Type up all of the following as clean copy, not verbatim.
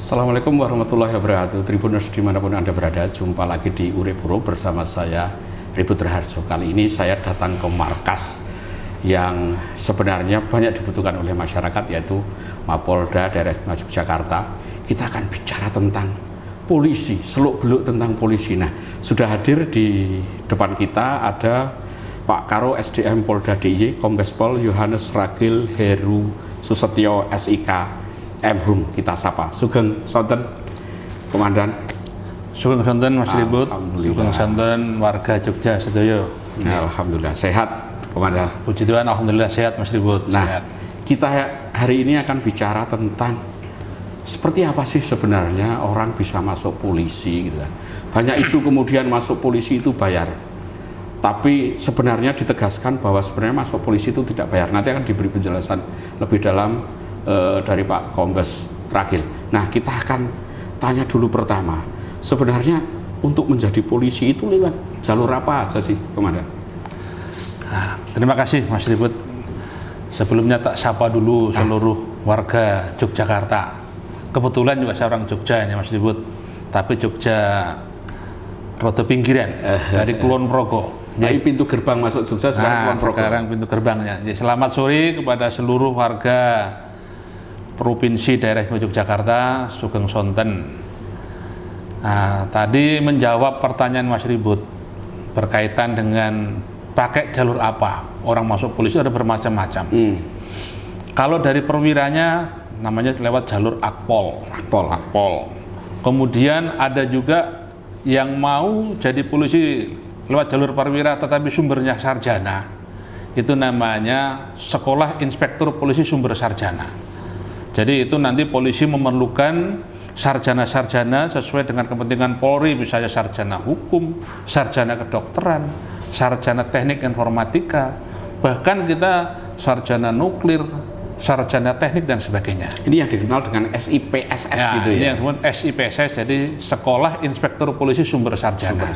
Assalamualaikum warahmatullahi wabarakatuh. Tribuners dimanapun Anda berada, jumpa lagi di Urip Pro bersama saya Ribut Raharjo. Kali ini saya datang ke markas yang sebenarnya banyak dibutuhkan oleh masyarakat, yaitu Mapolda Daerah Istimewa Yogyakarta. Kita akan bicara tentang polisi, seluk-beluk tentang polisi. Nah, sudah hadir di depan kita ada Pak Karo SDM Polda DIY, Kombes Pol Yohanes Ragil Heru Susetyo SIK M.Hum. Kita sapa Sugeng Sonten Komandan. Sugeng Sonten Mas Ribut, Sugeng Sonten warga Jogja sedaya. Alhamdulillah sehat Komandan. Puji Tuhan, alhamdulillah sehat Mas Ribut. Nah, sehat. Kita hari ini akan bicara tentang seperti apa sih sebenarnya orang bisa masuk polisi gitu kan. Banyak isu kemudian masuk polisi itu bayar. Tapi sebenarnya ditegaskan bahwa sebenarnya masuk polisi itu tidak bayar. Nanti akan diberi penjelasan lebih dalam dari Pak Kombes Ragil. Nah, kita akan tanya dulu pertama, sebenarnya untuk menjadi polisi itu lewat jalur apa aja sih, Komandan? Nah, terima kasih Mas Ribut. Sebelumnya tak sapa dulu seluruh warga Yogyakarta. Kebetulan juga saya orang Jogja ini Mas Ribut, tapi Jogja rada pinggiran dari Kulon Progo. Jadi pintu gerbang masuk Jogja sekarang Kulon Progo. Sekarang pintu gerbangnya. Jadi, selamat sore kepada seluruh warga Provinsi Daerah Istimewa Yogyakarta, Sugeng Sonten. Nah, tadi menjawab pertanyaan Mas Ribut berkaitan dengan pakai jalur apa orang masuk polisi, ada bermacam-macam. Kalau dari perwiranya namanya lewat jalur Akpol. Kemudian ada juga yang mau jadi polisi lewat jalur perwira tetapi sumbernya sarjana. Itu namanya Sekolah Inspektur Polisi Sumber Sarjana. Jadi itu nanti polisi memerlukan sarjana-sarjana sesuai dengan kepentingan Polri, misalnya sarjana hukum, sarjana kedokteran, sarjana teknik informatika, bahkan kita sarjana nuklir, sarjana teknik dan sebagainya. Ini yang dikenal dengan SIPSS ya, gitu ya? Ini yang disebut SIPSS, jadi Sekolah Inspektur Polisi Sumber Sarjana.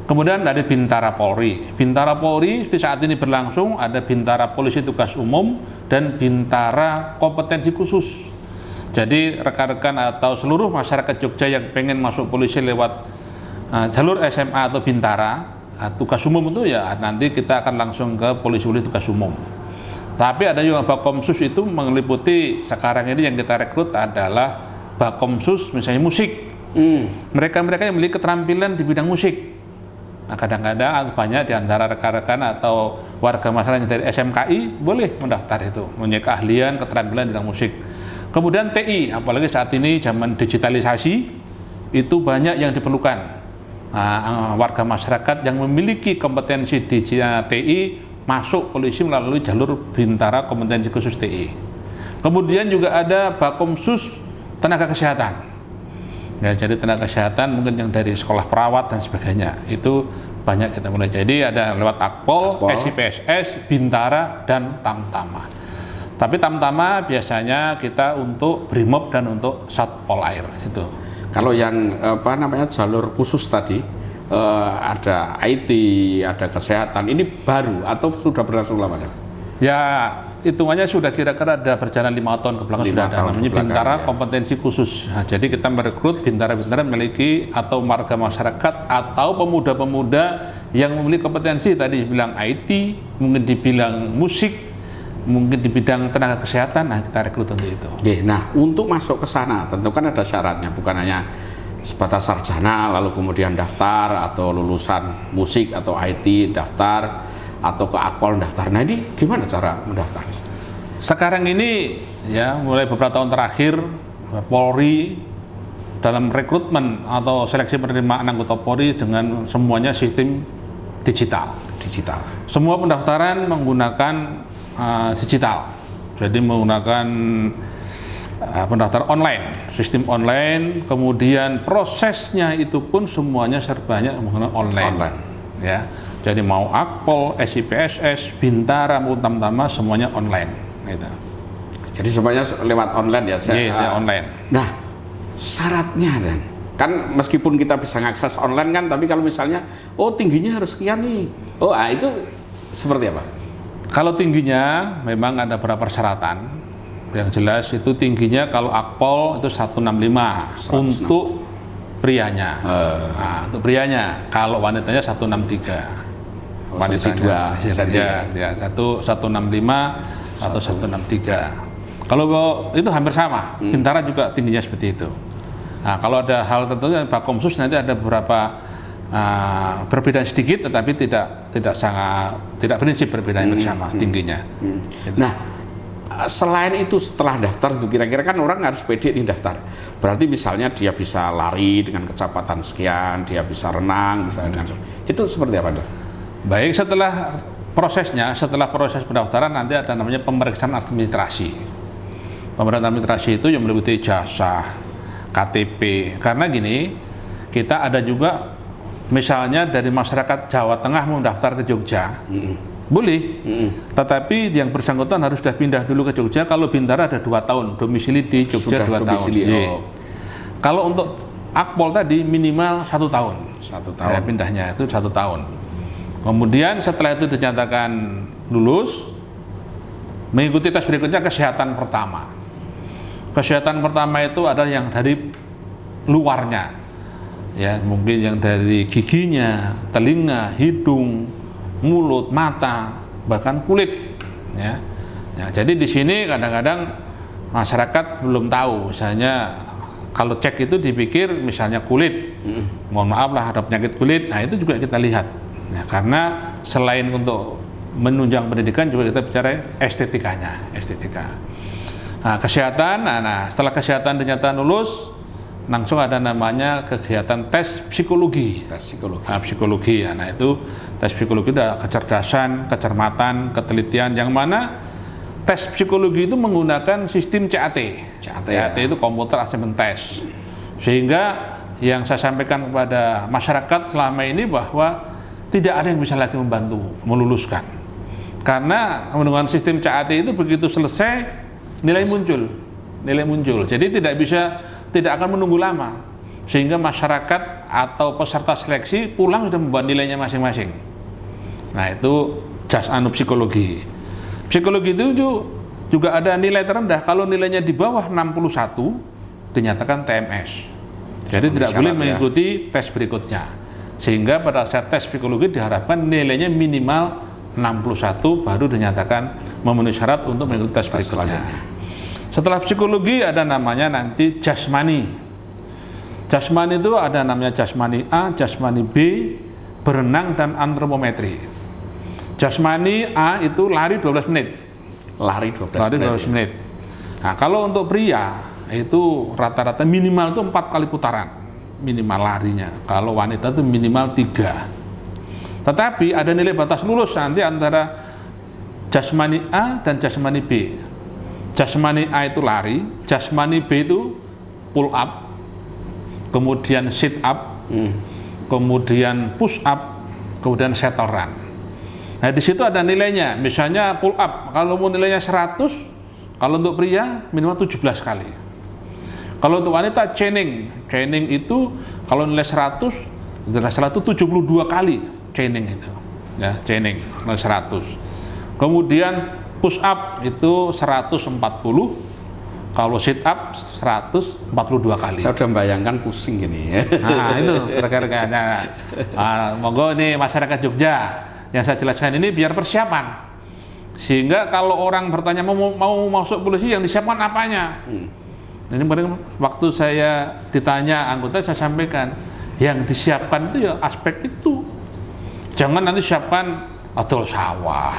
Kemudian ada Bintara Polri. Bintara Polri saat ini berlangsung, ada Bintara Polisi Tugas Umum dan Bintara Kompetensi Khusus. Jadi rekan-rekan atau seluruh masyarakat Jogja yang pengen masuk polisi lewat jalur SMA atau Bintara Tugas Umum itu ya nanti kita akan langsung ke polisi Tugas Umum. Tapi ada juga Bakomsus, itu meliputi sekarang ini yang kita rekrut adalah Bakomsus misalnya musik. Mereka-mereka yang memiliki keterampilan di bidang musik. Nah, kadang-kadang banyak di antara rekan-rekan atau warga masyarakat dari SMKI boleh mendaftar itu, punya keahlian, keterampilan di bidang musik. Kemudian TI, apalagi saat ini zaman digitalisasi, itu banyak yang diperlukan. Nah, warga masyarakat yang memiliki kompetensi di TI masuk polisi melalui jalur Bintara Kompetensi Khusus TI. Kemudian juga ada Bakomsus Tenaga Kesehatan. Ya, jadi tenaga kesehatan mungkin yang dari sekolah perawat dan sebagainya itu banyak kita mulai. Jadi ada lewat Akpol, SIPSS, Bintara dan Tamtama. Tapi Tamtama biasanya kita untuk Brimob dan untuk Satpol Air itu. Kalau yang jalur khusus tadi ada IT, ada kesehatan, ini baru atau sudah berlangsung lama? Ya, hitungannya sudah kira-kira ada berjalan 5 tahun ke belakang sudah ada, namanya Bintara Kompetensi Khusus. Nah, jadi kita merekrut Bintara-Bintara memiliki atau warga masyarakat atau pemuda-pemuda yang memiliki kompetensi tadi bilang IT, mungkin dibilang musik, mungkin di bidang tenaga kesehatan. Nah, kita rekrut untuk itu. Nah, untuk masuk ke sana tentu kan ada syaratnya, bukan hanya sebatas sarjana lalu kemudian daftar atau lulusan musik atau IT daftar atau ke Akpol daftar. Nah, ini gimana cara mendaftar? Sekarang ini ya mulai beberapa tahun terakhir Polri dalam rekrutmen atau seleksi penerimaan anggota Polri dengan semuanya sistem digital. Semua pendaftaran menggunakan digital. Jadi menggunakan pendaftaran online, sistem online, kemudian prosesnya itu pun semuanya serbanya menggunakan online. Ya. Jadi mau Akpol, SIPSS, Bintara, maupun Tamtama semuanya online. Gitu. Jadi semuanya lewat online ya? Iya, online. Nah, syaratnya dan kan meskipun kita bisa mengakses online kan, tapi kalau misalnya, tingginya harus sekian nih. Itu seperti apa? Kalau tingginya memang ada beberapa persyaratan. Yang jelas itu tingginya kalau akpol itu 165 untuk prianya. Nah, untuk prianya, kalau wanitanya 163. Wanitanya ya 165 atau 163. Kalau itu hampir sama. Bintara juga tingginya seperti itu. Nah, kalau ada hal tertentu yang Bakomsus nanti ada beberapa perbedaan sedikit, tetapi tidak prinsip perbedaan yang sama tingginya. Nah, selain itu setelah daftar itu kira-kira kan orang harus pede nih daftar. Berarti misalnya dia bisa lari dengan kecepatan sekian, dia bisa renang misalnya dengan itu seperti apa, Dok? Baik, setelah proses pendaftaran nanti ada namanya pemeriksaan administrasi. Pemeriksaan administrasi itu yang meliputi ijazah, KTP. Karena gini, kita ada juga misalnya dari masyarakat Jawa Tengah mau mendaftar ke Jogja. Boleh, tetapi yang bersangkutan harus sudah pindah dulu ke Jogja. Kalau Bintara ada 2 tahun, domisili di Jogja 2 tahun. Kalau untuk akpol tadi minimal 1 tahun. 1 tahun. Ya, pindahnya itu 1 tahun. Kemudian setelah itu dinyatakan lulus, mengikuti tes berikutnya kesehatan pertama. Kesehatan pertama itu adalah yang dari luarnya, ya mungkin yang dari giginya, telinga, hidung, mulut, mata, bahkan kulit. Ya, jadi di sini kadang-kadang masyarakat belum tahu, misalnya kalau cek itu dipikir misalnya kulit, mohon maaf lah ada penyakit kulit, nah itu juga kita lihat. Ya, karena selain untuk menunjang pendidikan juga kita bicara estetika. Nah, kesehatan, setelah kesehatan dinyatakan lulus, langsung ada namanya kegiatan tes psikologi. Psikologi. Nah, itu tes psikologi ada kecerdasan, kecermatan, ketelitian, yang mana tes psikologi itu menggunakan sistem CAT. CAT itu Computer Assessment Test. Sehingga yang saya sampaikan kepada masyarakat selama ini bahwa tidak ada yang bisa lagi membantu meluluskan, karena menggunakan sistem CAT itu begitu selesai nilai muncul, jadi tidak akan menunggu lama, sehingga masyarakat atau peserta seleksi pulang sudah membawa nilainya masing-masing. Nah, itu psikologi itu juga ada nilai terendah. Kalau nilainya di bawah 61 dinyatakan TMS, jadi tidak boleh mengikuti tes berikutnya. Sehingga pada saat tes psikologi diharapkan nilainya minimal 61 baru dinyatakan memenuhi syarat untuk mengikuti tes berikutnya. Setelah psikologi ada namanya nanti jasmani. Jasmani itu ada namanya jasmani A, jasmani B, berenang dan antropometri. Jasmani A itu lari 12 menit. Lari 12 menit. Nah, kalau untuk pria itu rata-rata minimal itu 4 kali putaran. Minimal larinya, kalau wanita itu minimal 3. Tetapi ada nilai batas lulus nanti antara jasmani A dan jasmani B. Jasmani A itu lari, jasmani B itu pull up, kemudian sit up, kemudian push up, kemudian shuttle run. Nah, di situ ada nilainya. Misalnya pull up, kalau mau nilainya 100, kalau untuk pria minimal 17 kali. Kalau untuk wanita chaining itu kalau nilai 100, nilai 172 kali chaining itu, ya chaining nilai 100. Kemudian push up itu 140, kalau sit up 142 kali. Saya sudah membayangkan pusing ini. Nah, itu rekan-rekannya. Monggo ini masyarakat Jogja yang saya jelaskan ini biar persiapan, sehingga kalau orang bertanya mau masuk polisi yang disiapkan apanya. Jadi waktu saya ditanya anggota, saya sampaikan yang disiapkan itu ya aspek itu. Jangan nanti siapkan atol sawah.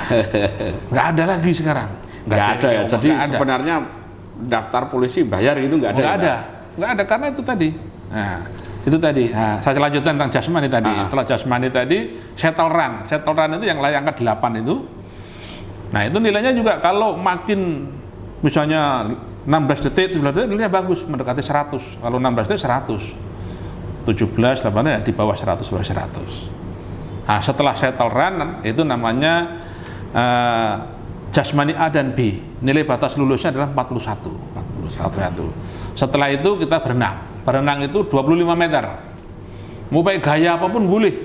Nggak ada lagi sekarang. Nggak ada ya. Jadi sebenarnya daftar polisi bayar gitu nggak ada. Nggak ada karena itu tadi. Nah, itu tadi. Nah, saya lanjutkan tentang jasmani tadi. Setelah jasmani tadi, shuttle run. Shuttle run itu yang angka 8 itu. Nah, itu nilainya juga kalau makin misalnya 16 detik, 17 detik nilainya bagus, mendekati 100. Kalau 16 detik 100. 17, 8 ya di bawah 100, bawah 100. Nah, setelah shuttle run itu namanya jasmani A dan B. Nilai batas lulusnya adalah 41. Setelah itu kita berenang. Berenang itu 25 meter. Mau pakai gaya apapun boleh.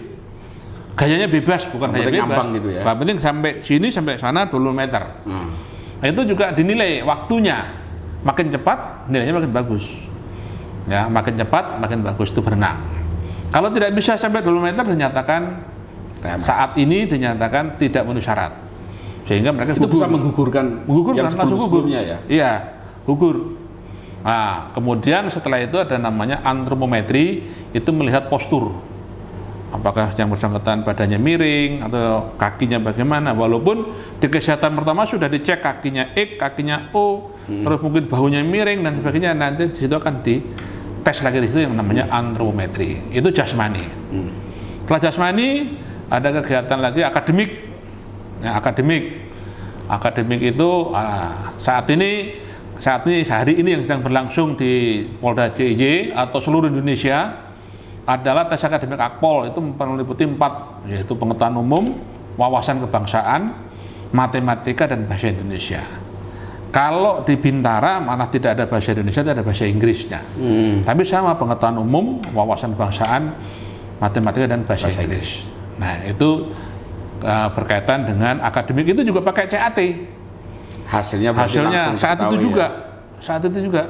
Gayanya bebas, bukan gaya bebas. Ngambang gitu ya. Yang penting sampai sini sampai sana 20 meter. Nah, itu juga dinilai waktunya, makin cepat nilainya makin bagus. Ya, makin cepat makin bagus itu berenang. Kalau tidak bisa sampai 20 meter dinyatakan saat ini dinyatakan tidak memenuhi syarat. Sehingga mereka itu bisa menggugurkan yang langsung gugur. Ya. Iya, gugur. Nah, kemudian setelah itu ada namanya antropometri, itu melihat postur. Apakah yang bersangkutan badannya miring atau kakinya bagaimana. Walaupun di kesehatan pertama sudah dicek kakinya X, kakinya O, terus mungkin bahunya miring dan sebagainya. Nanti di situ akan dites lagi di situ yang namanya antropometri. Itu jasmani. Setelah jasmani ada kegiatan lagi akademik. Ya, akademik itu saat ini hari ini yang sedang berlangsung di Polda JIY atau seluruh Indonesia adalah tes akademik Akpol. Itu meliputi 4, yaitu pengetahuan umum, wawasan kebangsaan, matematika, dan bahasa Indonesia. Kalau di Bintara malah tidak ada bahasa Indonesia, tidak ada bahasa Inggrisnya. Tapi sama, pengetahuan umum, wawasan kebangsaan, matematika, dan bahasa Inggris. Nah, itu berkaitan dengan akademik. Itu juga pakai CAT. Hasilnya saat itu juga.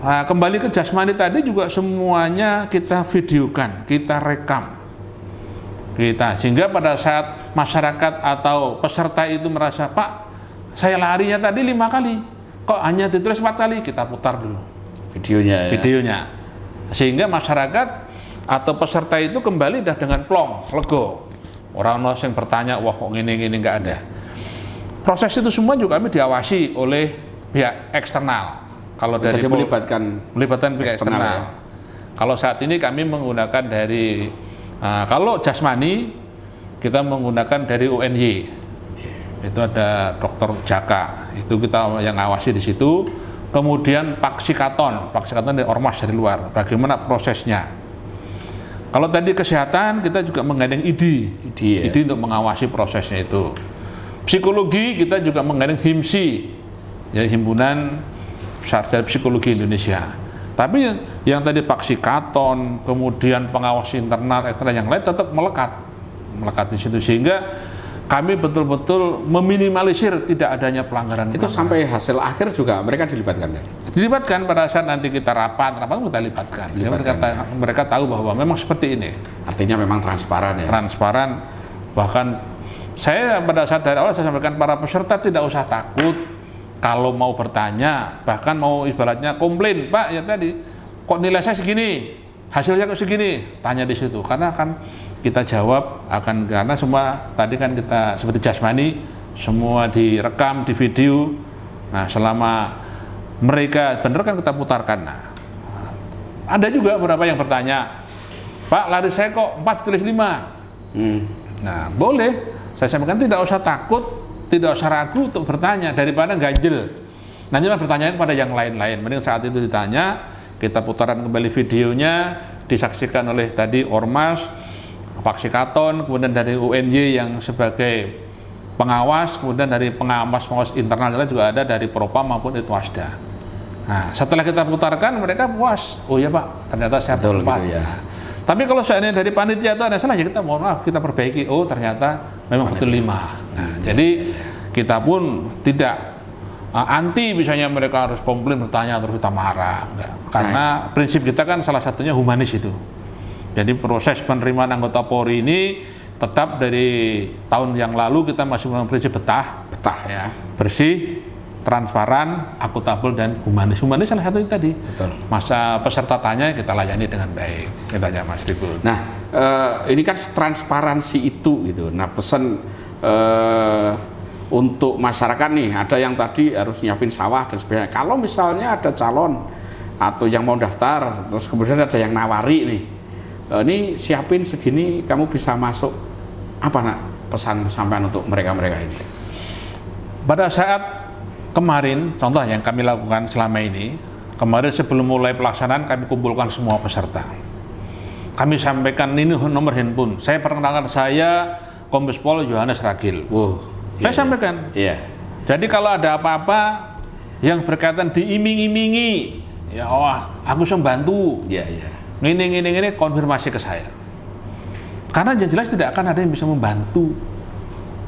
Nah, kembali ke jasmani tadi juga semuanya kita videokan, kita rekam, sehingga pada saat masyarakat atau peserta itu merasa, Pak, saya larinya tadi 5 kali, kok hanya ditulis 4 kali, kita putar dulu videonya, sehingga masyarakat atau peserta itu kembali dah dengan plong, lego. Orang yang bertanya, wah kok gini nggak ada. Proses itu semua juga kami diawasi oleh pihak eksternal. Kalau dari melibatkan pihak eksternal. Ya. Kalau saat ini kami menggunakan dari kalau jasmani kita menggunakan dari UNY. Itu ada Dr. Jaka. Itu kita yang ngawasi di situ. Kemudian Paksikaton dari ormas dari luar. Bagaimana prosesnya? Kalau tadi kesehatan, kita juga menggandeng ID untuk mengawasi prosesnya itu. Psikologi kita juga menggandeng HIMSI, ya, Himpunan Sarjana Psikologi Indonesia. Tapi yang tadi Paksikaton, kemudian pengawas internal, eksternal yang lain tetap melekat di situ, sehingga kami betul-betul meminimalisir tidak adanya pelanggaran. Itu sampai hasil akhir juga mereka dilibatkan ya? Dilibatkan pada saat nanti kita rapat kita libatkan. Mereka tahu bahwa memang seperti ini. Artinya memang transparan ya? Transparan. Bahkan saya pada saat dari awal saya sampaikan para peserta tidak usah takut kalau mau bertanya, bahkan mau ibaratnya komplain, Pak ya tadi kok nilai saya segini, hasilnya kok segini, tanya di situ, karena kan kita jawab karena semua tadi kan kita seperti jasmani semua direkam di video. Nah, selama mereka benar kan kita putarkan. Nah, ada juga beberapa yang bertanya, Pak lari saya kok 4 tulis 5. Nah, boleh saya sampaikan, tidak usah takut, tidak usah ragu untuk bertanya daripada ganjel. Nanti bertanya kepada yang lain-lain. Mending saat itu ditanya, kita putaran kembali videonya, disaksikan oleh tadi ormas, Paksikaton, kemudian dari UNY yang sebagai pengawas, kemudian dari pengawas internal kita juga ada dari Propam maupun Itwasda. Nah, setelah kita putarkan mereka puas, oh ya Pak, ternyata saya betul gitu ya. Tapi kalau seandainya dari panitia itu ada salah, ya kita mohon maaf, kita perbaiki. Oh ternyata memang betul 5. Nah, jadi kita pun tidak anti misalnya mereka harus komplain bertanya terus kita marah, enggak. Karena prinsip kita kan salah satunya humanis itu. Jadi proses penerimaan anggota Polri ini tetap dari tahun yang lalu kita masih menggunakan prinsip betah ya, bersih, transparan, akuntabel, dan humanis. Humanis salah satu itu tadi. Betul. Masa peserta tanya kita layani dengan baik. Kita aja Mas Tribun. Nah, ini kan transparansi itu gitu. Nah, pesan untuk masyarakat nih, ada yang tadi harus nyiapin sawah dan sebagainya. Kalau misalnya ada calon atau yang mau daftar, terus kemudian ada yang nawari nih, ini siapin segini, kamu bisa masuk. Apa nak pesan sampean untuk mereka-mereka ini? Pada saat kemarin, contoh yang kami lakukan selama ini, kemarin sebelum mulai pelaksanaan kami kumpulkan semua peserta. Kami sampaikan ini nomor handphone. Saya perkenalkan, saya Kombes Pol Yohanes Ragil. Saya sampaikan. Jadi kalau ada apa-apa yang berkaitan diiming-imingi, ya aku bisa bantu. Ini konfirmasi ke saya. Karena yang jelas tidak akan ada yang bisa membantu.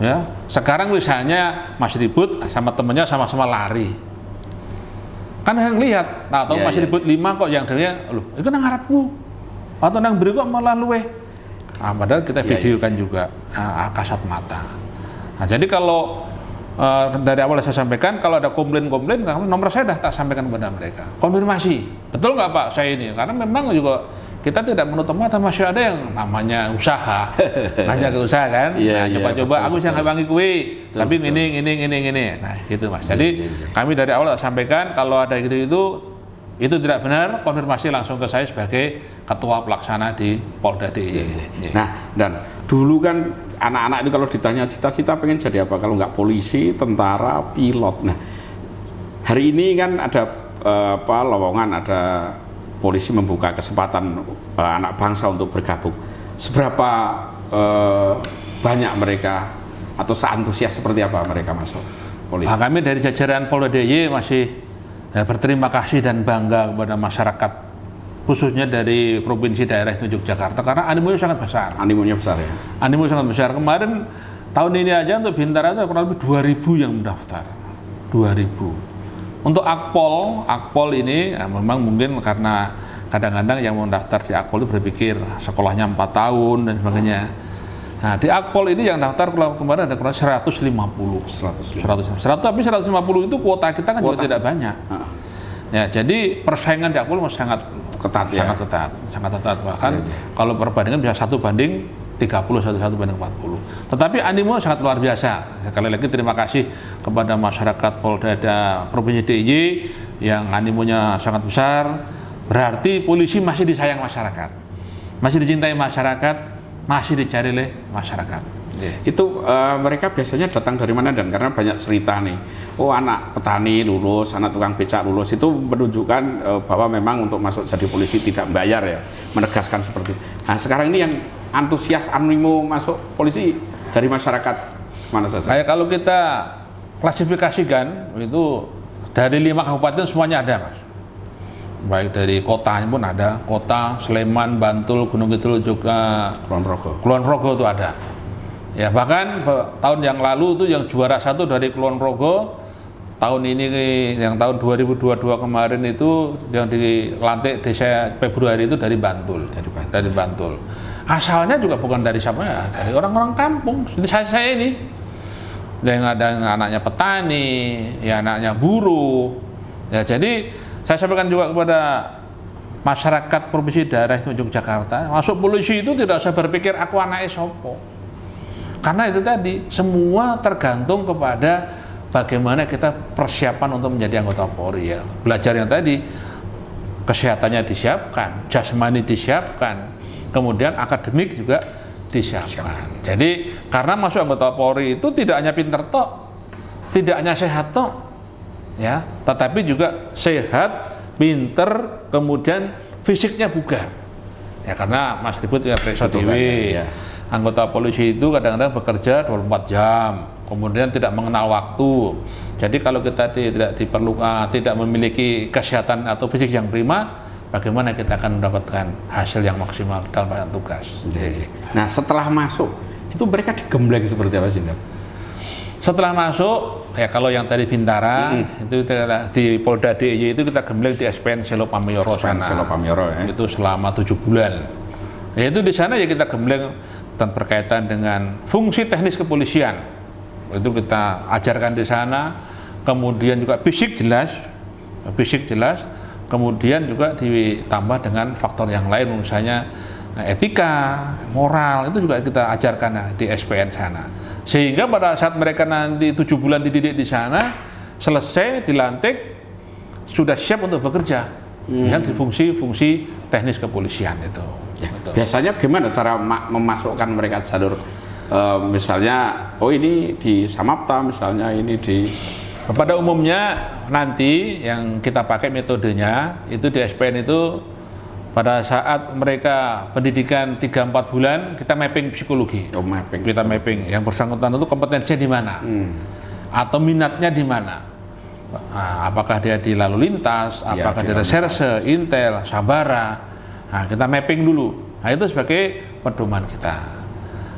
Ya, sekarang misalnya Mas ribut sama temennya sama-sama lari. Kan yang lihat, tahu Iya, masih iya. ribut 5 kok yang dia, loh, itu nang ngarepku. Atau nang beri kok malah luwe. Nah, padahal kita Iya, videokan juga kasat mata. Nah, jadi kalau dari awal saya sampaikan, kalau ada komplain-komplain, nomor saya dah tak sampaikan kepada mereka. Konfirmasi, betul nggak Pak saya ini? Karena memang juga kita tidak menutup mata, masih ada yang namanya usaha, ngajak ke usaha kan, Iya, nah, iya, coba-coba betul, aku betul. jangan wangi kue, tapi betul. ini, nah gitu Mas. Jadi Iya, iya. kami dari awal sampaikan kalau ada gitu itu tidak benar, konfirmasi langsung ke saya sebagai ketua pelaksana di Polda DIY. Iya. Nah, dan dulu kan anak-anak itu kalau ditanya cita-cita pengen jadi apa, kalau nggak polisi, tentara, pilot. Nah, hari ini kan ada lowongan, ada polisi membuka kesempatan anak bangsa untuk bergabung. Seberapa banyak mereka atau seantusias seperti apa mereka masuk polisi? Nah, kami dari jajaran Polda DIY masih berterima kasih dan bangga kepada masyarakat, khususnya dari provinsi daerah itu Yogyakarta, karena animonya sangat besar. Animonya besar ya. Animo sangat besar. Kemarin tahun ini aja untuk Bintara itu kurang lebih 2.000 yang mendaftar. 2.000. Untuk Akpol ini memang mungkin karena kadang-kadang yang mau daftar di Akpol itu berpikir sekolahnya 4 tahun dan sebagainya. Nah, di Akpol ini yang daftar kemarin ada kurang 150. 100, tapi 150 itu kuota kita kan juga tidak banyak. Ya, jadi persaingan di Akpol masih sangat Ketat ya. sangat ketat. Bahkan kalau perbandingan bisa 1:30, 1:40. Tetapi animo sangat luar biasa. Sekali lagi terima kasih kepada masyarakat Polda Provinsi DIY yang animonya sangat besar. Berarti polisi masih disayang masyarakat, masih dicintai masyarakat, masih dicari oleh masyarakat. Itu mereka biasanya datang dari mana, dan karena banyak cerita nih, oh anak petani lulus, anak tukang becak lulus, itu menunjukkan bahwa memang untuk masuk jadi polisi tidak membayar ya, menegaskan seperti itu. Nah sekarang ini yang antusias animo masuk polisi dari masyarakat mana saja? Kayak kalau kita klasifikasikan itu dari 5 kabupaten semuanya ada Mas, baik dari kotanya pun ada, kota Sleman, Bantul, Gunung Kidul, juga Kulon Progo itu ada. Ya bahkan tahun yang lalu itu yang juara 1 dari Kulon Progo, tahun ini yang tahun 2022 kemarin itu yang dilantik desa Februari itu dari Bantul. Dari Bantul. Asalnya juga bukan dari siapa ya, dari orang-orang kampung. Seperti saya ini. Yang ada yang anaknya petani, ya anaknya buruh. Ya jadi saya sampaikan juga kepada masyarakat provinsi daerah itu Yogyakarta, masuk polisi itu tidak usah berpikir aku anaknya sopo. Karena itu tadi semua tergantung kepada bagaimana kita persiapan untuk menjadi anggota Polri ya. Belajar yang tadi, kesehatannya disiapkan, jasmani disiapkan, kemudian akademik juga disiapkan. Jadi karena masuk anggota Polri itu tidak hanya pinter tok, tidak hanya sehat tok, ya, tetapi juga sehat, pinter, kemudian fisiknya bugar. Ya karena Mas Ribut ya periksa dewe. Ya. Anggota polisi itu kadang-kadang bekerja 24 jam, kemudian tidak mengenal waktu. Jadi kalau kita tidak diperlukan, tidak memiliki kesehatan atau fisik yang prima, bagaimana kita akan mendapatkan hasil yang maksimal dalam melaksanakan tugas. Nah setelah masuk, itu mereka digembleng seperti apa sih? Setelah masuk, ya kalau yang tadi Bintara, itu di Polda DIY itu kita gembleng di SPN Selo Pamiyoro sana. Selo Pamiyoro ya. Itu selama 7 bulan. Ya itu di sana ya kita gembleng dan berkaitan dengan fungsi teknis kepolisian. Itu kita ajarkan di sana. Kemudian juga fisik jelas, kemudian juga ditambah dengan faktor yang lain, misalnya etika, moral, itu juga kita ajarkan di SPN sana. Sehingga pada saat mereka nanti 7 bulan dididik di sana, selesai dilantik, sudah siap untuk bekerja di fungsi-fungsi teknis kepolisian itu. Ya, biasanya gimana cara memasukkan mereka jalur, misalnya, oh ini di Samapta, misalnya ini di... Pada umumnya nanti yang kita pakai metodenya itu di SPN itu pada saat mereka pendidikan 3-4 bulan kita mapping psikologi. Oh, mapping. Kita mapping yang bersangkutan itu kompetensinya di mana, atau minatnya di mana. Nah, apakah dia di lalu lintas, apakah di reserse, intel, sabara. Nah, kita mapping dulu. Nah, itu sebagai pedoman kita.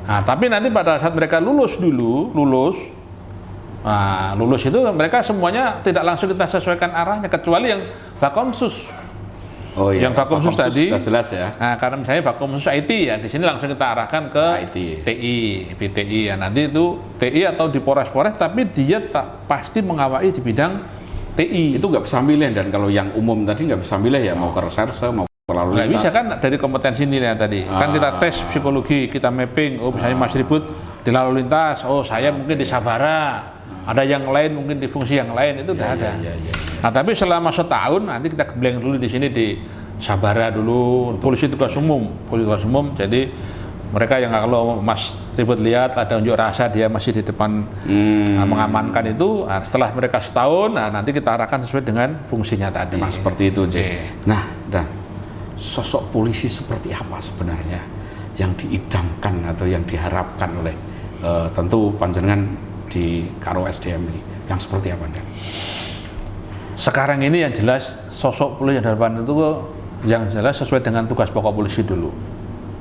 Nah, tapi nanti pada saat mereka lulus, nah, lulus itu mereka semuanya tidak langsung kita sesuaikan arahnya, kecuali yang Bakomsus. Oh iya, Yang Bakomsus tadi, sudah jelas ya. nah, karena misalnya Bakomsus IT ya, di sini langsung kita arahkan ke IT. TI, PTI ya. Nanti itu TI atau di Polres-Polres, tapi dia tak pasti mengawali di bidang TI. Itu nggak bisa milih, dan kalau yang umum tadi nggak bisa milih ya, mau ke reserse, mau ke lalu Nggak lintas. bisa kan dari kompetensi nilai tadi. Kan kita tes psikologi, kita mapping, oh misalnya Mas Ribut di lalu lintas, oh saya mungkin di Sabara, ada yang lain mungkin di fungsi yang lain, itu udah ada. Ya. Nah tapi selama setahun nanti kita gembleng dulu di sini di Sabara dulu, polisi tugas umum, jadi mereka yang kalau Mas Ribut lihat ada unjuk rasa dia masih di depan mengamankan itu, nah, setelah mereka setahun, nah nanti kita arahkan sesuai dengan fungsinya tadi. Nah, seperti itu, J. Nah, dan sosok polisi seperti apa sebenarnya yang diidamkan atau yang diharapkan oleh tentu panjenengan di Karo SDM ini, yang seperti apa, Dan? Sekarang ini yang jelas sosok polisi yang harapan itu yang jelas sesuai dengan tugas pokok polisi dulu.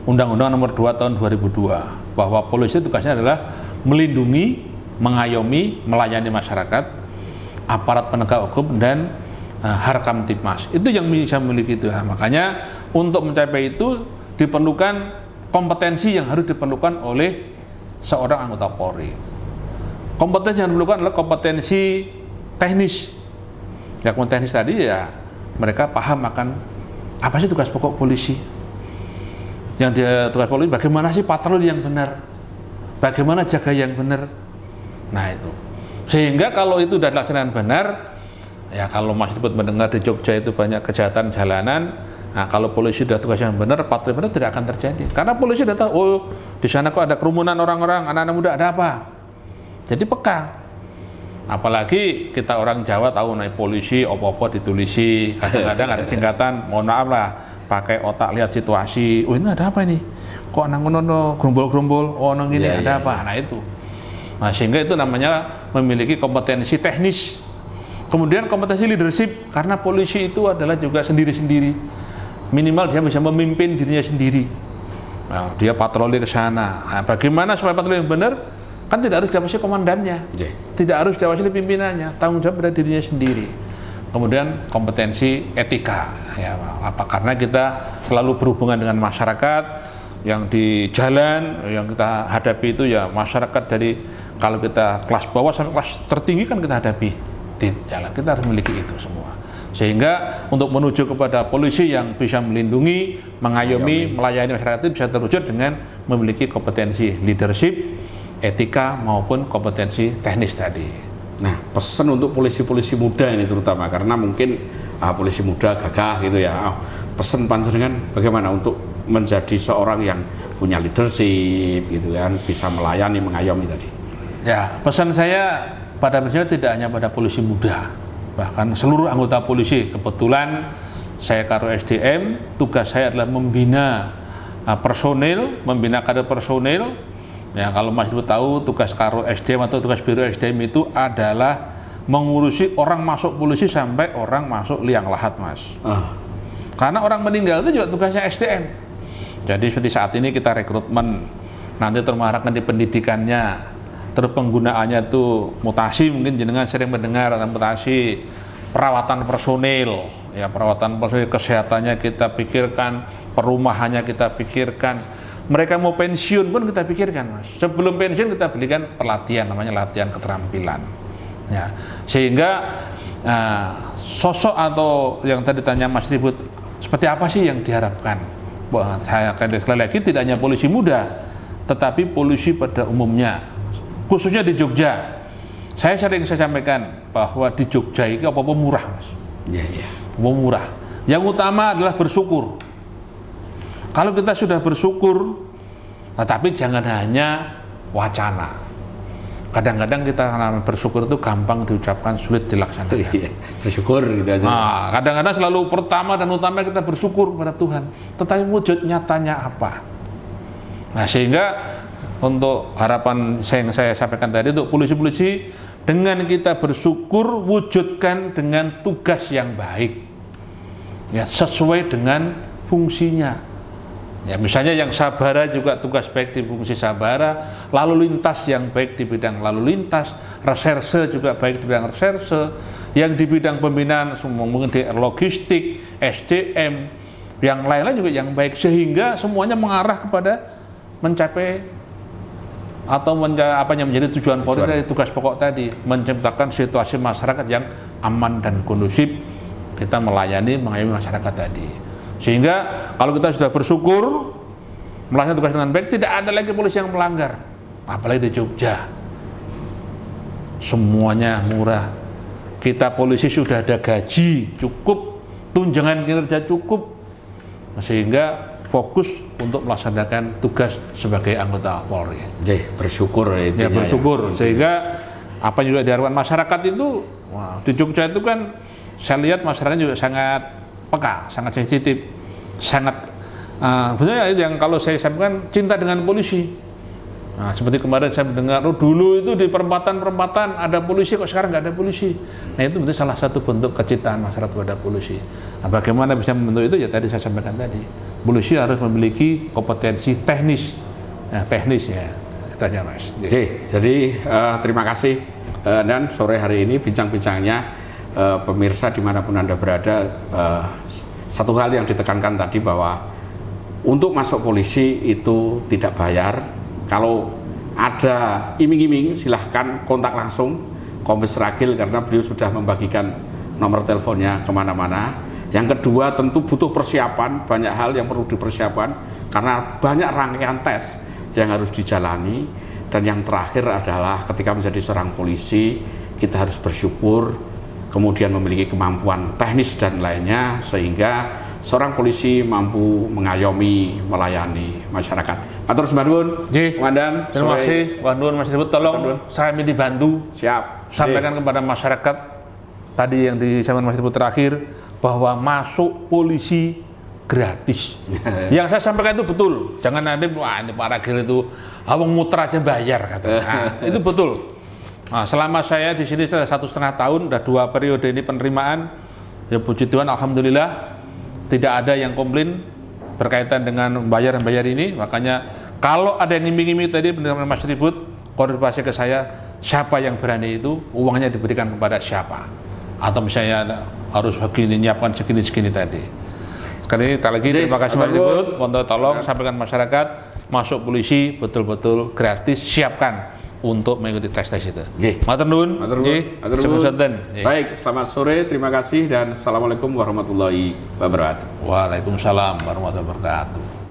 Undang-Undang Nomor 2 Tahun 2002 bahwa polisi tugasnya adalah melindungi, mengayomi, melayani masyarakat, aparat penegak hukum dan Harkam Tipmas. Itu yang bisa memiliki itu. Nah, makanya untuk mencapai itu diperlukan kompetensi yang harus diperlukan oleh seorang anggota Polri. Kompetensi yang diperlukan adalah kompetensi teknis. Ya, kompetensi tadi ya mereka paham akan apa sih tugas pokok polisi. Yang dia tugas polisi bagaimana sih patroli yang benar, bagaimana jaga yang benar. Nah itu. Sehingga kalau itu sudah dilaksanakan benar, ya kalau Mas Ribut mendengar di Jogja itu banyak kejahatan jalanan, nah kalau polisi sudah tugas yang benar, patroli benar tidak akan terjadi. Karena polisi sudah tahu, oh di sana kok ada kerumunan orang-orang, anak-anak muda, ada apa? Jadi peka. Apalagi kita orang Jawa tahu naik polisi, opo-opo ditulisi, kadang-kadang ada singkatan, mohon maaf lah, pakai otak lihat situasi. Oh ini ada apa ini? Kok nang-nono gerombol-gerombol? Oh nang ini ada apa? Nah itu. Nah sehingga itu namanya memiliki kompetensi teknis. Kemudian kompetensi leadership, karena polisi itu adalah juga sendiri-sendiri. Minimal dia bisa memimpin dirinya sendiri. Nah, dia patroli ke sana. Nah, bagaimana supaya patroli yang benar? Kan tidak harus diawasi komandannya, tidak harus diawasi pimpinannya, tanggung jawab pada dirinya sendiri. Kemudian kompetensi etika, ya apa? Karena kita selalu berhubungan dengan masyarakat yang di jalan, yang kita hadapi itu ya masyarakat dari kalau kita kelas bawah sampai kelas tertinggi kan kita hadapi di jalan. Kita harus memiliki itu semua. Sehingga untuk menuju kepada polisi yang bisa melindungi, mengayomi, melayani masyarakat itu bisa terwujud dengan memiliki kompetensi leadership, etika maupun kompetensi teknis tadi. Nah, pesan untuk polisi-polisi muda ini terutama karena mungkin polisi muda gagah gitu ya. Pesan panjenengan bagaimana untuk menjadi seorang yang punya leadership gitu kan, bisa melayani, mengayomi tadi. Ya, pesan saya pada prinsipnya tidak hanya pada polisi muda, bahkan seluruh anggota polisi. Kebetulan saya Karo SDM, tugas saya adalah membina personil, membina kader personil. Ya, kalau Mas Ribut tahu tugas Karo SDM atau tugas Biro SDM itu adalah mengurusi orang masuk polisi sampai orang masuk liang lahat, Mas. Karena orang meninggal itu juga tugasnya SDM. Jadi seperti saat ini kita rekrutmen, nanti termarahkan di pendidikannya, terus penggunaannya itu mutasi, mungkin jenengan sering mendengar tentang mutasi, perawatan personil, ya perawatan personil, kesehatannya kita pikirkan, perumahannya kita pikirkan. Mereka mau pensiun pun kita pikirkan, Mas. Sebelum pensiun kita berikan pelatihan, namanya latihan keterampilan. Ya, sehingga sosok atau yang tadi tanya Mas Ribut, seperti apa sih yang diharapkan? Wah, saya akan sekali lagi tidak hanya polisi muda, tetapi polisi pada umumnya, khususnya di Jogja. Saya sering sampaikan bahwa di Jogja itu apa-apa murah, Mas. Iya. Apa murah. Yang utama adalah bersyukur. Kalau kita sudah bersyukur, tetapi jangan hanya wacana. Kadang-kadang kita bersyukur itu gampang diucapkan, sulit dilaksanakan. Iya, bersyukur gitu aja. Nah, kadang-kadang selalu pertama dan utama kita bersyukur pada Tuhan. Tetapi wujud nyatanya apa? Nah, sehingga untuk harapan yang saya sampaikan tadi untuk polisi-polisi, dengan kita bersyukur, wujudkan dengan tugas yang baik. Ya, sesuai dengan fungsinya. Ya, misalnya yang sabara juga tugas baik di fungsi sabara, lalu lintas yang baik di bidang lalu lintas, reserse juga baik di bidang reserse, yang di bidang pembinaan mungkin di logistik, SDM, yang lain-lain juga yang baik, sehingga semuanya mengarah kepada mencapai atau menjadi tujuan Polri dari tugas pokok tadi, menciptakan situasi masyarakat yang aman dan kondusif, kita mengayomi masyarakat tadi. Sehingga kalau kita sudah bersyukur melaksanakan tugas dengan baik, tidak ada lagi polisi yang melanggar. Apalagi di Jogja, semuanya murah. Kita polisi sudah ada gaji cukup, tunjangan kinerja cukup, sehingga fokus untuk melaksanakan tugas sebagai anggota Polri. Bersyukur ya, bersyukur. Sehingga apa juga diharapkan masyarakat itu, di Jogja itu kan saya lihat masyarakat juga sangat peka, sangat sensitif, sangat sebenarnya yang kalau saya sampaikan cinta dengan polisi. Nah, seperti kemarin saya mendengar, dulu itu di perempatan ada polisi, kok sekarang nggak ada polisi. Nah, itu betul salah satu bentuk kecintaan masyarakat pada polisi. Nah, bagaimana bisa membentuk itu? Ya tadi saya sampaikan tadi, polisi harus memiliki kompetensi teknis, ya itu aja Mas. Oke, jadi terima kasih dan sore hari ini bincang-bincangnya pemirsa dimanapun Anda berada, satu hal yang ditekankan tadi bahwa untuk masuk polisi itu tidak bayar. Kalau ada iming-iming silahkan kontak langsung Kombes Ragil karena beliau sudah membagikan nomor teleponnya kemana-mana. Yang kedua tentu butuh persiapan, banyak hal yang perlu dipersiapkan karena banyak rangkaian tes yang harus dijalani. Dan yang terakhir adalah ketika menjadi seorang polisi kita harus bersyukur, kemudian memiliki kemampuan teknis dan lainnya sehingga seorang polisi mampu mengayomi, melayani masyarakat. Matur nuwun, Komandan. Terima kasih, Mas Ribut. Tolong saya dibantu. Siap. Sampaikan kepada masyarakat tadi yang disampaikan Mas Ribut terakhir bahwa masuk polisi gratis. Yang saya sampaikan itu betul. Jangan nanti ini Pak Ragil itu awang muter aja bayar katanya. Nah, itu betul. Nah, selama saya di sini sudah 1,5 tahun, udah 2 periode ini penerimaan, ya puji Tuhan, alhamdulillah tidak ada yang komplain berkaitan dengan bayar ini. Makanya kalau ada yang ngiming-ngiming tadi benar Mas Ribut, konfirmasi ke saya, siapa yang berani itu, uangnya diberikan kepada siapa, atau misalnya harus begini, nyiapkan segini tadi. Sekali lagi terima kasih Mas Ribut. Mohon tolong sampaikan masyarakat, masuk polisi betul-betul gratis, siapkan untuk mengikuti tes itu. Matur nuwun. Baik, selamat sore, terima kasih dan assalamualaikum warahmatullahi wabarakatuh. Waalaikumsalam warahmatullahi wabarakatuh.